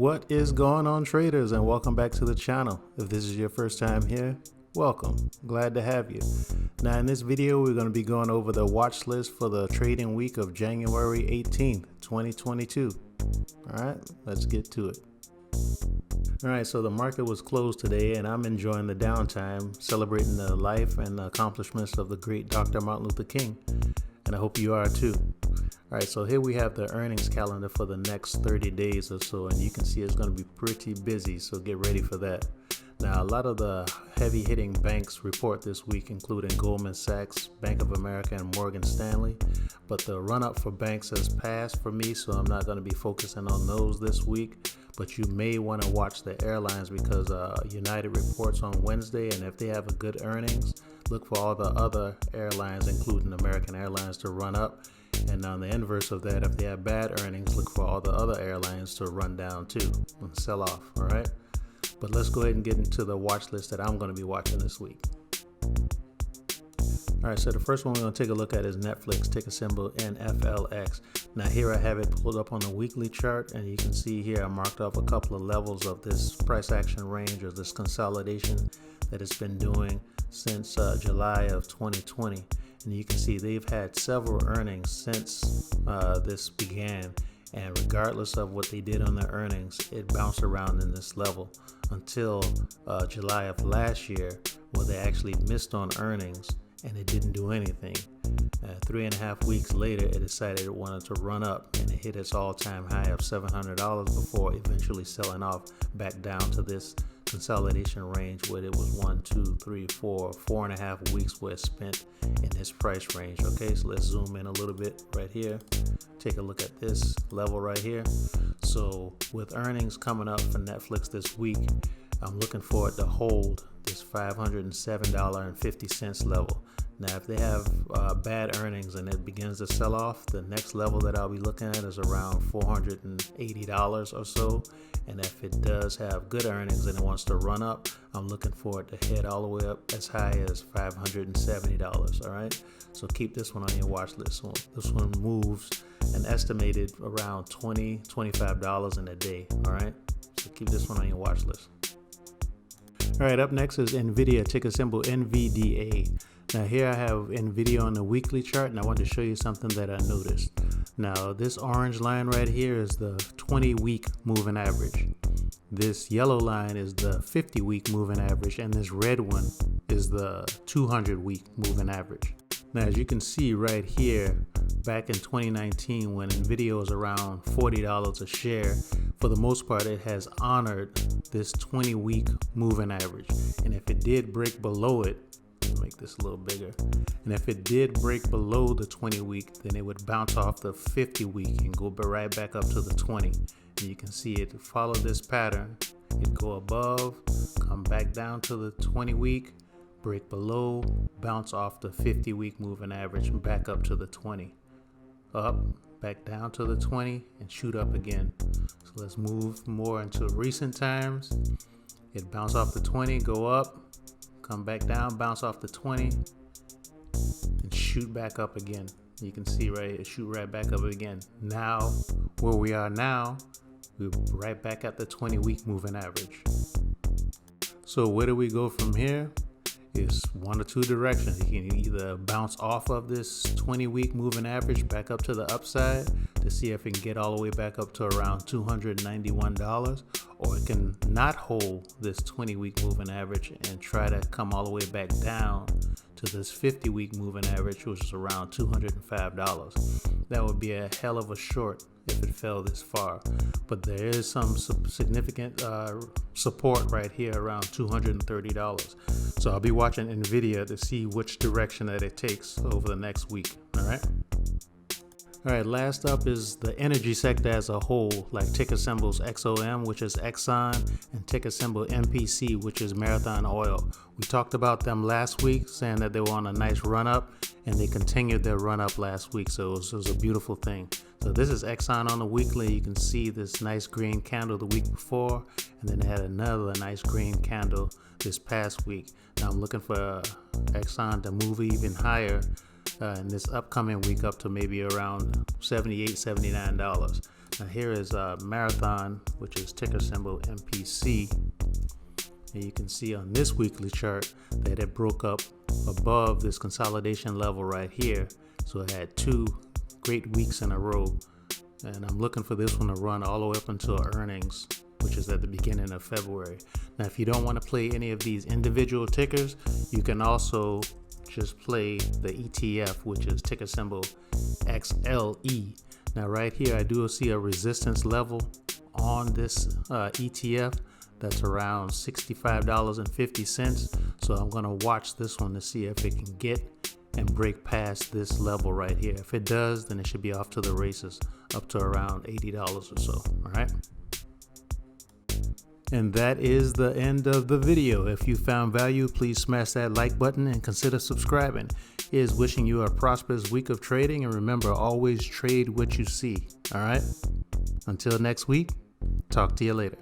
What is going on, traders, and welcome back to the channel. If this is your first time here, welcome. Glad to have you. Now in this video, we're going to be going over the watch list for the trading week of January 18th, 2022. All right, let's get to it. All right, so the market was closed today and I'm enjoying the downtime, celebrating the life and the accomplishments of the great Dr. Martin Luther King. And I hope you are too. All right, so here we have the earnings calendar for the next 30 days or so, and you can see it's going to be pretty busy, so get ready for that. Now, a lot of the heavy-hitting banks report this week, including Goldman Sachs, Bank of America, and Morgan Stanley. But the run-up for banks has passed for me, so I'm not going to be focusing on those this week. But you may want to watch the airlines because United reports on Wednesday, and if they have a good earnings, look for all the other airlines, including American Airlines, to run up. And on the inverse of that, if they have bad earnings, look for all the other airlines to run down too and sell off. All right. But let's go ahead and get into the watch list that I'm going to be watching this week. All right, so the first one we're going to take a look at is Netflix, ticker symbol NFLX. Now here I have it pulled up on the weekly chart, and you can see here I marked off a couple of levels of this price action range or this consolidation that it's been doing since July of 2020. And you can see they've had several earnings since this began. And regardless of what they did on their earnings, it bounced around in this level until July of last year, where they actually missed on earnings and it didn't do anything. 3.5 weeks later, it decided it wanted to run up and it hit its all-time high of $700 before eventually selling off back down to this consolidation range where it was 4.5 weeks where it spent in this price range. Okay, so let's zoom in a little bit right here. Take a look at this level right here. So with earnings coming up for Netflix this week, I'm looking for it to hold this $507.50 level. Now, if they have bad earnings and it begins to sell off, the next level that I'll be looking at is around $480 or so. And if it does have good earnings and it wants to run up, I'm looking for it to head all the way up as high as $570. All right. So keep this one on your watch list. This one moves an estimated around $20-25 in a day. All right. So keep this one on your watch list. All right. Up next is Nvidia, ticker symbol NVDA. Now here I have Nvidia on the weekly chart, and I want to show you something that I noticed. Now this orange line right here is the 20-week moving average. This yellow line is the 50-week moving average, and this red one is the 200-week moving average. Now as you can see right here, back in 2019 when Nvidia was around $40 a share, for the most part it has honored this 20-week moving average. And if it did break below it, make this a little bigger, and if it did break below the 20-week, then it would bounce off the 50-week and go right back up to the 20. And you can see it follow this pattern. It go above, come back down to the 20-week, break below, bounce off the 50-week moving average and back up to the 20, up, back down to the 20, and shoot up again. So let's move more into recent times. It bounce off the 20, go up, come back down, bounce off the 20, and shoot back up again. You can see right here, shoot right back up again. Now, where we are now, we're right back at the 20-week moving average. So where do we go from here? It's one or two directions. You can either bounce off of this 20-week moving average back up to the upside to see if it can get all the way back up to around $291, or it can not hold this 20-week moving average and try to come all the way back down to this 50-week moving average, which is around $205. That would be a hell of a short if it fell this far. But there is some significant support right here around $230. So I'll be watching Nvidia to see which direction that it takes over the next week. All right. All right, last up is the energy sector as a whole, like ticker symbols XOM, which is Exxon, and ticker symbol MPC, which is Marathon Oil. We talked about them last week, saying that they were on a nice run up, and they continued their run up last week, so it was a beautiful thing. So this is Exxon on the weekly. You can see this nice green candle the week before, and then they had another nice green candle this past week. Now I'm looking for Exxon to move even higher in this upcoming week up to maybe around $78, $79. Now here is Marathon, which is ticker symbol MPC. And you can see on this weekly chart that it broke up above this consolidation level right here. So it had 2 great weeks in a row. And I'm looking for this one to run all the way up until earnings, which is at the beginning of February. Now, if you don't want to play any of these individual tickers, you can also just play the ETF, which is ticker symbol XLE. Now, right here, I do see a resistance level on this ETF that's around $65.50. So I'm going to watch this one to see if it can get and break past this level right here. If it does, then it should be off to the races up to around $80 or so. All right. And that is the end of the video. If you found value, please smash that like button and consider subscribing. Here's wishing you a prosperous week of trading, and remember, always trade what you see. All right. Until next week, talk to you later.